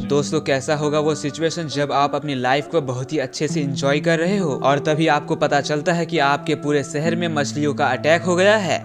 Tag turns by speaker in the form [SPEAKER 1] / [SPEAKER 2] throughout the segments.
[SPEAKER 1] दोस्तों कैसा होगा वो सिचुएशन जब आप अपनी लाइफ को बहुत ही अच्छे से एंजॉय कर रहे हो और तभी आपको पता चलता है कि आपके पूरे शहर में मछलियों का अटैक हो गया है।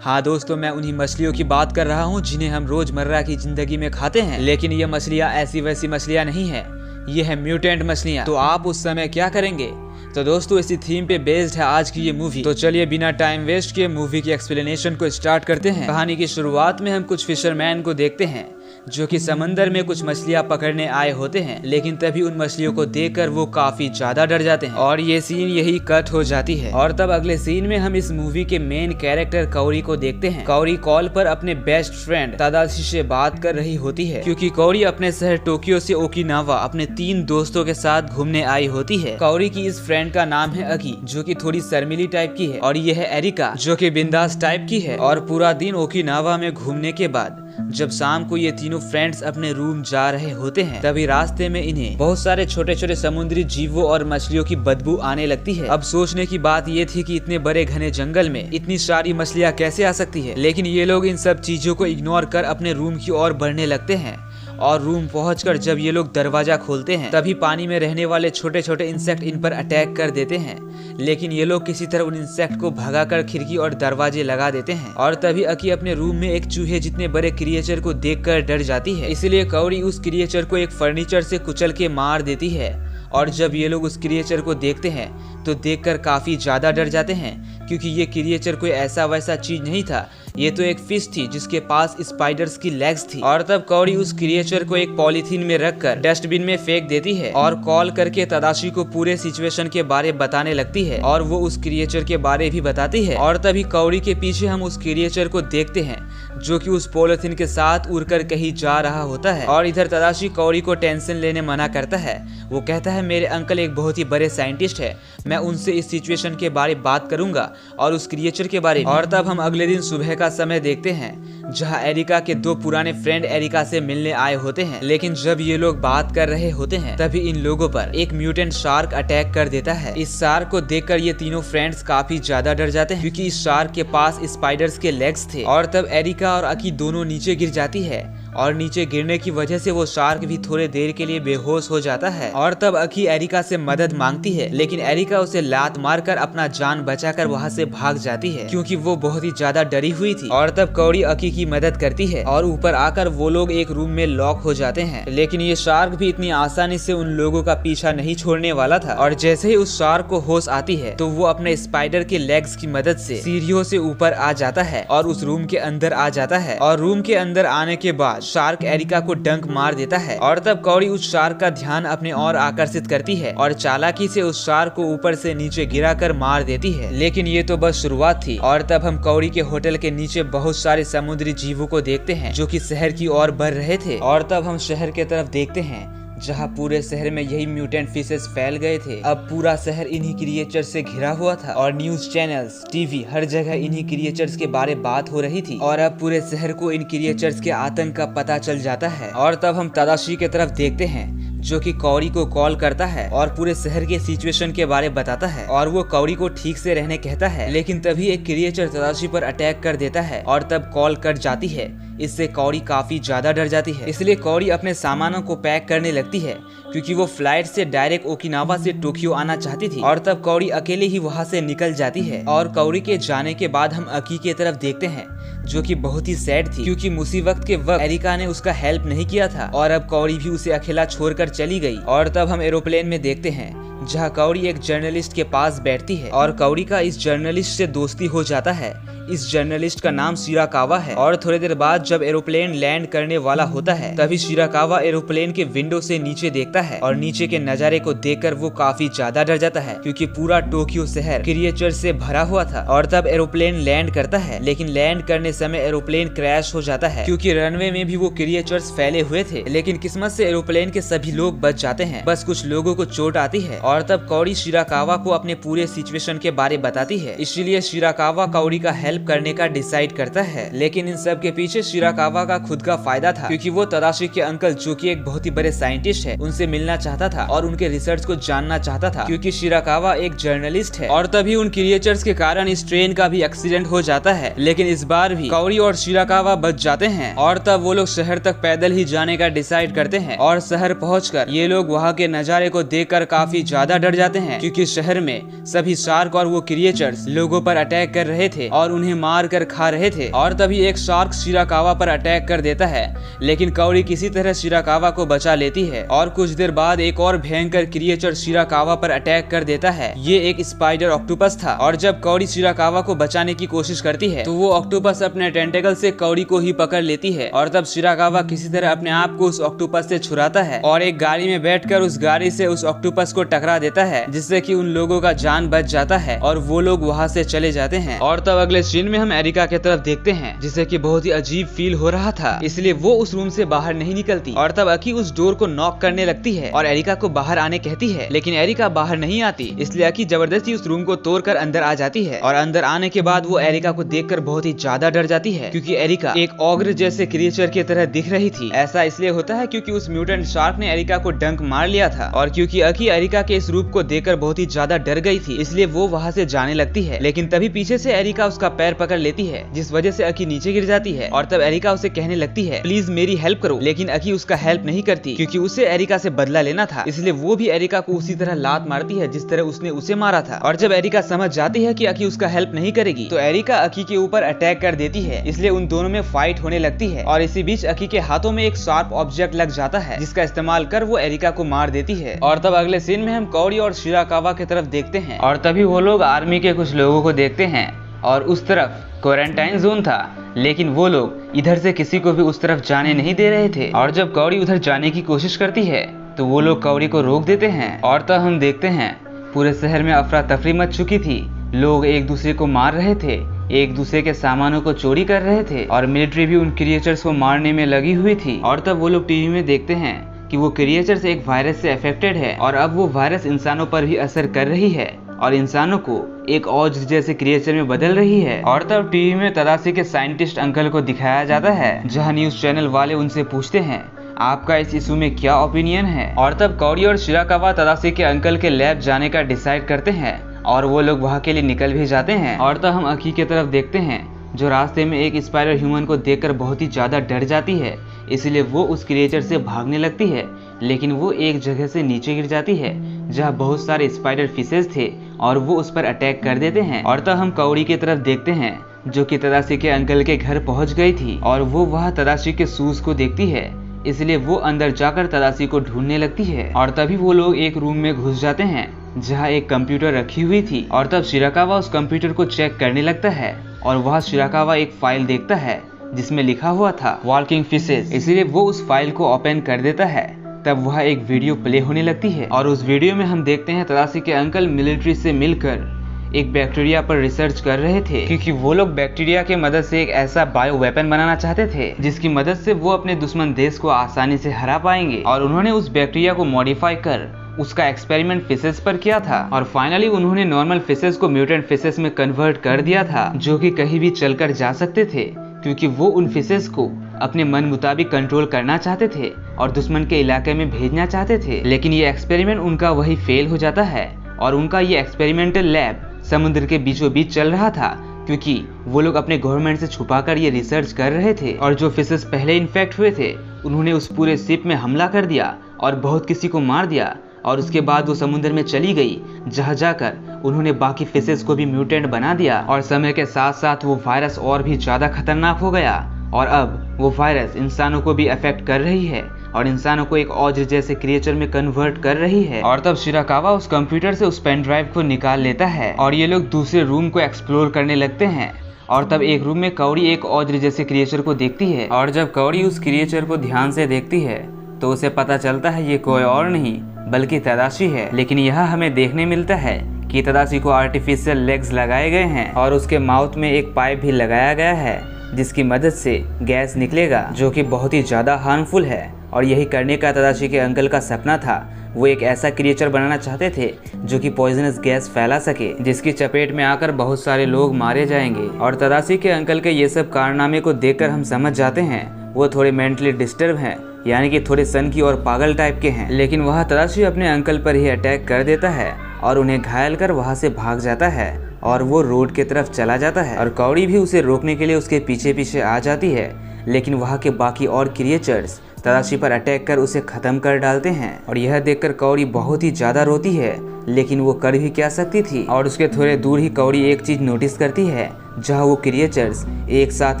[SPEAKER 1] हाँ दोस्तों, मैं उन्हीं मछलियों की बात कर रहा हूँ जिन्हें हम रोजमर्रा की जिंदगी में खाते हैं, लेकिन ये मछलियाँ ऐसी वैसी मछलियाँ नहीं है, ये है म्यूटेंट मछलियाँ। तो आप उस समय क्या करेंगे? तो दोस्तों इसी थीम पे बेस्ड है आज की ये मूवी। तो चलिए बिना टाइम वेस्ट किए मूवी की एक्सप्लेनेशन को स्टार्ट करते हैं। कहानी की शुरुआत में हम कुछ फिशरमैन को देखते हैं जो कि समंदर में कुछ मछलियां पकड़ने आए होते हैं, लेकिन तभी उन मछलियों को देखकर वो काफी ज्यादा डर जाते हैं और ये सीन यही कट हो जाती है। और तब अगले सीन में हम इस मूवी के मेन कैरेक्टर कौरी को देखते हैं। कौरी कॉल पर अपने बेस्ट फ्रेंड तादाशी से बात कर रही होती है क्योंकि कौरी अपने शहर टोक्यो से ओकिनावा अपने 3 दोस्तों के साथ घूमने आई होती है। कौरी की इस फ्रेंड का नाम है अकी जो कि थोड़ी शर्मिली टाइप की है और ये है एरिका जो कि बिंदास टाइप की है। और पूरा दिन ओकिनावा में घूमने के बाद जब शाम को ये तीनों फ्रेंड्स अपने रूम जा रहे होते हैं, तभी रास्ते में इन्हें बहुत सारे छोटे छोटे समुद्री जीवों और मछलियों की बदबू आने लगती है। अब सोचने की बात ये थी कि इतने बड़े घने जंगल में इतनी सारी मछलियाँ कैसे आ सकती है, लेकिन ये लोग इन सब चीजों को इग्नोर कर अपने रूम की ओर बढ़ने लगते हैं। और रूम पहुंचकर जब ये लोग दरवाजा खोलते हैं तभी पानी में रहने वाले छोटे छोटे इंसेक्ट इन पर अटैक कर देते हैं, लेकिन ये लोग किसी तरह उन इंसेक्ट को भगाकर खिड़की और दरवाजे लगा देते हैं। और तभी अकी अपने रूम में एक चूहे जितने बड़े क्रिएचर को देखकर डर जाती है, इसलिए कौरी उस क्रिएचर को एक फर्नीचर से कुचल के मार देती है। और जब ये लोग उस क्रिएचर को देखते हैं तो देखकर काफी ज्यादा डर जाते हैं क्योंकि ये क्रिएचर कोई ऐसा वैसा चीज नहीं था, ये तो एक फिश थी जिसके पास स्पाइडर्स की लेग्स थी। और तब कौरी उस क्रिएचर को एक पॉलीथीन में रखकर डस्टबिन में फेंक देती है और कॉल करके तदाशी को पूरे सिचुएशन के बारे बताने लगती है और वो उस क्रिएचर के बारे भी बताती है। और तभी कौरी के पीछे हम उस क्रिएचर को देखते हैं जो कि उस पॉलीथीन के साथ उड़कर कहीं जा रहा होता है। और इधर तदाशी कौरी को टेंशन लेने मना करता है। वो कहता है मेरे अंकल एक बहुत ही बड़े साइंटिस्ट है, मैं उनसे इस सिचुएशन के बारे बात करूंगा और उस क्रिएचर के बारे में। और तब हम अगले दिन सुबह का समय देखते हैं जहां एरिका के 2 पुराने फ्रेंड एरिका से मिलने आए होते हैं, लेकिन जब ये लोग बात कर रहे होते हैं तभी इन लोगों पर एक म्यूटेंट शार्क अटैक कर देता है। इस शार्क को देखकर ये तीनों फ्रेंड्स काफी ज्यादा डर जाते हैं क्योंकि इस शार्क के पास स्पाइडर्स के लेग्स थे। और तब एरिका और अकी दोनों नीचे गिर जाती है और नीचे गिरने की वजह से वो शार्क भी थोड़े देर के लिए बेहोश हो जाता है। और तब अकी एरिका से मदद मांगती है, लेकिन एरिका उसे लात मारकर अपना जान बचाकर वहाँ से भाग जाती है क्योंकि वो बहुत ही ज्यादा डरी हुई थी। और तब कौरी अकी की मदद करती है और ऊपर आकर वो लोग एक रूम में लॉक हो जाते हैं, लेकिन ये शार्क भी इतनी आसानी से उन लोगों का पीछा नहीं छोड़ने वाला था। और जैसे ही उस शार्क को होश आती है तो वो अपने स्पाइडर के लेग्स की मदद से सीढ़ियों से ऊपर आ जाता है और उस रूम के अंदर आ जाता है। और रूम के अंदर आने के बाद शार्क एरिका को डंक मार देता है। और तब कौरी उस शार्क का ध्यान अपने ओर आकर्षित करती है और चालाकी से उस शार्क को ऊपर से नीचे गिराकर मार देती है, लेकिन ये तो बस शुरुआत थी। और तब हम कौरी के होटल के नीचे बहुत सारे समुद्री जीवों को देखते हैं जो कि शहर की ओर बढ़ रहे थे। और तब हम शहर के तरफ देखते हैं जहाँ पूरे शहर में यही म्यूटेंट फिशेस फैल गए थे। अब पूरा शहर इन्हीं क्रिएचर से घिरा हुआ था और न्यूज चैनल्स, टीवी, हर जगह इन्हीं क्रिएचर्स के बारे बात हो रही थी और अब पूरे शहर को इन क्रिएचर्स के आतंक का पता चल जाता है। और तब हम तदाशी के तरफ देखते हैं जो कि कौरी को कॉल करता है और पूरे शहर के सिचुएशन के बारे बताता है और वो कौरी को ठीक से रहने कहता है, लेकिन तभी एक क्रिएचर तदाशी पर अटैक कर देता है और तब कॉल कट जाती है। इससे कौरी काफी ज्यादा डर जाती है, इसलिए कौरी अपने सामानों को पैक करने लगती है क्योंकि वो फ्लाइट से डायरेक्ट ओकिनावा से टोक्यो आना चाहती थी। और तब कौरी अकेले ही वहाँ से निकल जाती है। और कौरी के जाने के बाद हम अकी के तरफ देखते हैं जो कि बहुत ही सैड थी क्योंकि मुसीबत के वक्त एरिका ने उसका हेल्प नहीं किया था और अब कौरी भी उसे अकेला छोड़कर चली गई। और तब हम एरोप्लेन में देखते हैं जहाँ कौरी एक जर्नलिस्ट के पास बैठती है और कौरी का इस जर्नलिस्ट से दोस्ती हो जाता है। इस जर्नलिस्ट का नाम शिराकावा है। और थोड़ी देर बाद जब एरोप्लेन लैंड करने वाला होता है तभी शिराकावा एरोप्लेन के विंडो से नीचे देखता है और नीचे के नजारे को देखकर वो काफी ज्यादा डर जाता है क्योंकि पूरा टोक्यो शहर क्रिएचर से भरा हुआ था। और तब एरोप्लेन लैंड करता है, लेकिन लैंड करने समय एरोप्लेन क्रैश हो जाता है क्योंकि रनवे में भी वो क्रिएचर्स फैले हुए थे, लेकिन किस्मत से एरोप्लेन के सभी लोग बच जाते हैं, बस कुछ लोगों को चोट आती है। और तब कौरी शिराकावा को अपने पूरे सिचुएशन के बारे बताती है, इसीलिए शिराकावा कौरी का हेल्प हेल्प करने का डिसाइड करता है। लेकिन इन सब के पीछे शिराकावा का खुद का फायदा था, क्योंकि वो तदाशी के अंकल जो कि एक बहुत ही बड़े साइंटिस्ट है उनसे मिलना चाहता था और उनके रिसर्च को जानना चाहता था, क्योंकि शिराकावा एक जर्नलिस्ट है। और तभी उन क्रिएचर्स के कारण इस ट्रेन का भी एक्सीडेंट हो जाता है। लेकिन इस बार भी कौड़ी और शिराकावा बच जाते हैं और तब वो लोग शहर तक पैदल ही जाने का डिसाइड करते हैं। और शहर पहुंचकर ये लोग वहाँ के नजारे को देखकर काफी ज्यादा डर जाते हैं, क्योंकि शहर में सभी शार्क और वो क्रिएचर्स लोगों पर अटैक कर रहे थे और उन्हें मार कर खा रहे थे। और तभी एक शार्क शिराकावा पर अटैक कर देता है, लेकिन कौड़ी किसी तरह शिराकावा को बचा लेती है। और कुछ देर बाद एक और भयंकर क्रिएचर शिराकावा पर अटैक कर देता है। ये एक स्पाइडर ऑक्टोपस था। और जब कौड़ी शिराकावा को बचाने की कोशिश करती है तो वो ऑक्टोपस अपने टेंटेकल से कौड़ी को ही पकड़ लेती है। और तब शिराकावा किसी तरह अपने आप को उस ऑक्टोपस से छुड़ाता है और एक गाड़ी में बैठकर उस गाड़ी से उस ऑक्टोपस को टकरा देता है, जिससे कि उन लोगों का जान बच जाता है और वो लोग वहाँ से चले जाते हैं। और तब अगले सीन में हम एरिका की तरफ देखते हैं, जिसे कि बहुत ही अजीब फील हो रहा था, इसलिए वो उस रूम से बाहर नहीं निकलती। और तब अकी उस डोर को नॉक करने लगती है और एरिका को बाहर आने कहती है, लेकिन एरिका बाहर नहीं आती, इसलिए अकी जबरदस्ती उस रूम को तोड़कर अंदर आ जाती है। और अंदर आने के बाद वो एरिका को देखकर बहुत ही ज्यादा डर जाती है, क्योंकि एरिका एक ऑग्र जैसे क्रिएचर की तरह दिख रही थी। ऐसा इसलिए होता है क्योंकि उस म्यूटेंट शार्क ने एरिका को डंक मार लिया था। और क्योंकि अकी एरिका के इस रूप को देखकर बहुत ही ज्यादा डर गई थी, इसलिए वो वहाँ से जाने लगती है। लेकिन तभी पीछे से एरिका उसका पैर पकड़ लेती है, जिस वजह से अकी नीचे गिर जाती है। और तब एरिका उसे कहने लगती है, प्लीज मेरी हेल्प करो। लेकिन अकी उसका हेल्प नहीं करती, क्योंकि उसे एरिका से बदला लेना था, इसलिए वो भी एरिका को उसी तरह लात मारती है जिस तरह उसने उसे मारा था। और जब एरिका समझ जाती है कि अकी उसका हेल्प नहीं करेगी, तो एरिका अकी के ऊपर अटैक कर देती है, इसलिए उन दोनों में फाइट होने लगती है। और इसी बीच अकी के हाथों में एक शार्प ऑब्जेक्ट लग जाता है, जिसका इस्तेमाल कर वो एरिका को मार देती है। और तब अगले सीन में हम कौड़ी और शिराकावा की तरफ देखते हैं, और तभी वो लोग आर्मी के कुछ लोगों को देखते हैं और उस तरफ क्वारंटाइन जोन था, लेकिन वो लोग इधर से किसी को भी उस तरफ जाने नहीं दे रहे थे। और जब कौड़ी उधर जाने की कोशिश करती है तो वो लोग कौड़ी को रोक देते हैं। और तब हम देखते हैं पूरे शहर में अफरा तफरी मच चुकी थी, लोग एक दूसरे को मार रहे थे, एक दूसरे के सामानों को चोरी कर रहे थे और मिलिट्री भी उन क्रिएचर्स को मारने में लगी हुई थी। और तब वो लोग टीवी में देखते हैं कि वो क्रिएचर्स एक वायरस से अफेक्टेड है और अब वो वायरस इंसानों पर भी असर कर रही है और इंसानों को एक औज जैसे क्रिएचर में बदल रही है। और तब टीवी में तदाशी के साइंटिस्ट अंकल को दिखाया जाता है, जहां न्यूज चैनल वाले उनसे पूछते हैं, आपका इस इशू में क्या ओपिनियन है। और तब कौड़ी और शिराकावा तदाशी के अंकल के लैब जाने का डिसाइड करते हैं और वो लोग वहाँ के लिए निकल भी जाते हैं। और तब हम अकी की तरफ देखते हैं, जो रास्ते में एक स्पाइडर ह्यूमन को देखकर बहुत ही ज्यादा डर जाती है, इसलिए वो उस क्रिएचर से भागने लगती है। लेकिन वो एक जगह से नीचे गिर जाती है जहाँ बहुत सारे स्पाइडर फिशेस थे और वो उस पर अटैक कर देते हैं। और तब हम कौड़ी की तरफ देखते हैं, जो कि तदाशी के अंकल के घर पहुंच गई थी और वो वहाँ तदाशी के शूज को देखती है, इसलिए वो अंदर जाकर तदाशी को ढूंढने लगती है। और तभी वो लोग एक रूम में घुस जाते हैं जहाँ एक कंप्यूटर रखी हुई थी। और तब शिराकावा उस कंप्यूटर को चेक करने लगता है और वहाँ शिराकावा एक फाइल देखता है जिसमें लिखा हुआ था वॉकिंग फिशेस, इसलिए वो उस फाइल को ओपन कर देता है। तब वह एक वीडियो प्ले होने लगती है और उस वीडियो में हम देखते हैं तदाशी के अंकल मिलिट्री से मिलकर एक बैक्टीरिया पर रिसर्च कर रहे थे, क्योंकि वो लोग बैक्टीरिया की मदद से एक ऐसा बायो वेपन बनाना चाहते थे जिसकी मदद से वो अपने दुश्मन देश को आसानी से हरा पाएंगे। और उन्होंने उस बैक्टीरिया को मॉडिफाई कर उसका एक्सपेरिमेंट फिशेस पर किया था और फाइनली उन्होंने नॉर्मल फिशेस को म्यूटेंट फिशेस में कन्वर्ट कर दिया था, जो कि कहीं भी चलकर जा सकते थे, क्योंकि वो उन फिशेस को अपने मन मुताबिक कंट्रोल करना चाहते थे और दुश्मन के इलाके में भेजना चाहते थे। लेकिन ये एक्सपेरिमेंट उनका वही फेल हो जाता है और उनका ये एक्सपेरिमेंटल लैब समुद्र के बीचों बीच चल रहा था, क्योंकि वो लोग अपने गवर्नमेंट से छुपाकर ये रिसर्च कर रहे थे। और जो फिशेस पहले इन्फेक्ट हुए थे उन्होंने उस पूरे शिप में हमला कर दिया और बहुत किसी को मार दिया। और उसके बाद वो समुद्र में चली गई, जहाँ जाकर उन्होंने बाकी फिशेस को भी म्यूटेंट बना दिया। और समय के साथ साथ वो वायरस और भी ज्यादा खतरनाक हो गया और अब वो वायरस इंसानों को भी अफेक्ट कर रही है और इंसानों को एक औज जैसे क्रिएचर में कन्वर्ट कर रही है। और तब शिराकावा उस कंप्यूटर से उस पेन ड्राइव को निकाल लेता है और ये लोग दूसरे रूम को एक्सप्लोर करने लगते हैं। और तब एक रूम में कौड़ी एक औज जैसे क्रिएचर को देखती है और जब कौड़ी उस क्रिएचर को ध्यान से देखती है तो उसे पता चलता है ये कोई और नहीं बल्कि तदाशी है। लेकिन यहाँ हमें देखने मिलता है कि तदाशी को आर्टिफिशियल लेग्स लगाए गए हैं और उसके माउथ में एक पाइप भी लगाया गया है जिसकी मदद से गैस निकलेगा, जो कि बहुत ही ज़्यादा हार्मफुल है। और यही करने का तदाशी के अंकल का सपना था, वो एक ऐसा क्रिएचर बनाना चाहते थे जो कि पॉइजनस गैस फैला सके, जिसकी चपेट में आकर बहुत सारे लोग मारे जाएंगे। और तदाशी के अंकल के ये सब कारनामे को देखकर हम समझ जाते हैं वो थोड़े मेंटली डिस्टर्ब हैं, यानी कि थोड़े सनकी और पागल टाइप के हैं। लेकिन वह तदाशी अपने अंकल पर ही अटैक कर देता है और उन्हें घायल कर वहाँ से भाग जाता है और वो रोड की तरफ चला जाता है। और कौड़ी भी उसे रोकने के लिए उसके पीछे पीछे आ जाती है, लेकिन वहाँ के बाकी और क्रिएचर्स तदाशी पर अटैक कर उसे खत्म कर डालते हैं। और यह देखकर कौड़ी बहुत ही ज्यादा रोती है, लेकिन वो कर भी क्या सकती थी। और उसके थोड़े दूर ही कौड़ी एक चीज नोटिस करती है, जहाँ वो क्रिएचर्स एक साथ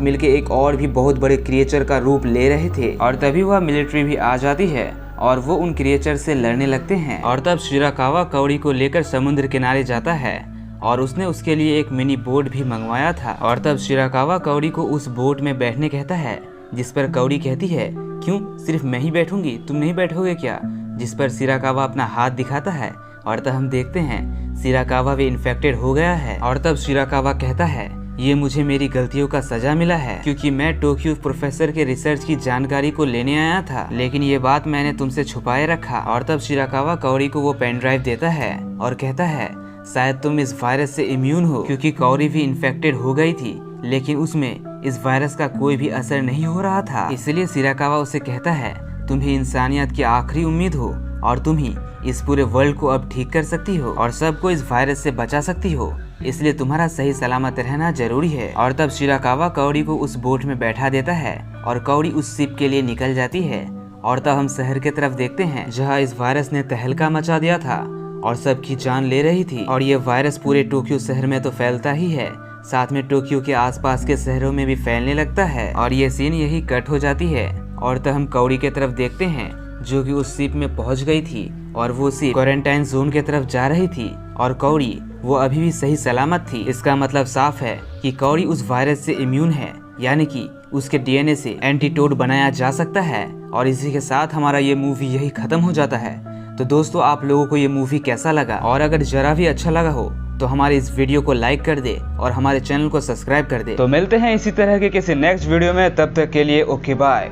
[SPEAKER 1] मिलकर एक और भी बहुत बड़े क्रिएचर का रूप ले रहे थे। और तभी वह मिलिट्री भी आ जाती है और वो उन क्रिएचर से लड़ने लगते हैं। और तब शिराकावा कौड़ी को लेकर समुद्र किनारे जाता है और उसने उसके लिए एक मिनी बोट भी मंगवाया था। और तब शिराकावा कौड़ी को उस बोट में बैठने कहता है, जिस पर कौड़ी कहती है, क्यों सिर्फ मैं ही बैठूंगी, तुम नहीं बैठोगे क्या? जिस पर शिराकावा अपना हाथ दिखाता है और तब हम देखते हैं शिराकावा भी इन्फेक्टेड हो गया है। और तब शिराकावा कहता है, ये मुझे मेरी गलतियों का सजा मिला है, क्योंकि मैं टोक्यो प्रोफेसर के रिसर्च की जानकारी को लेने आया था, लेकिन ये बात मैंने तुमसे छुपाए रखा। और तब शिराकावा कौड़ी को वो पेन ड्राइव देता है और कहता है, शायद तुम इस वायरस से इम्यून हो, क्योंकि कौड़ी भी इन्फेक्टेड हो गई थी, लेकिन उसमें इस वायरस का कोई भी असर नहीं हो रहा था। इसलिए शिराकावा उसे कहता है, तुम ही इंसानियत की आखिरी उम्मीद हो और तुम ही इस पूरे वर्ल्ड को अब ठीक कर सकती हो और सबको इस वायरस से बचा सकती हो, इसलिए तुम्हारा सही सलामत रहना जरूरी है। और तब शिराकावा कौड़ी को उस बोट में बैठा देता है और कौड़ी उस शिप के लिए निकल जाती है। और तब हम शहर की तरफ देखते हैं, जहाँ इस वायरस ने तहलका मचा दिया था और सबकी जान ले रही थी। और ये वायरस पूरे टोक्यो शहर में तो फैलता ही है, साथ में टोक्यो के आसपास के शहरों में भी फैलने लगता है। और ये सीन यही कट हो जाती है और तब हम कौड़ी की तरफ देखते हैं, जो कि उस शिप में पहुंच गई थी और वो शिप क्वारंटाइन जोन की तरफ जा रही थी और कौड़ी वो अभी भी सही सलामत थी। इसका मतलब साफ है कि कौड़ी उस वायरस से इम्यून है, यानी कि उसके डीएनए से एंटीटोड बनाया जा सकता है। और इसी के साथ हमारा ये मूवी यही खत्म हो जाता है। तो दोस्तों, आप लोगों को ये मूवी कैसा लगा? और अगर जरा भी अच्छा लगा हो तो हमारे इस वीडियो को लाइक कर दे और हमारे चैनल को सब्सक्राइब कर दे। तो मिलते हैं इसी तरह के किसी नेक्स्ट वीडियो में, तब तक के लिए ओके बाय।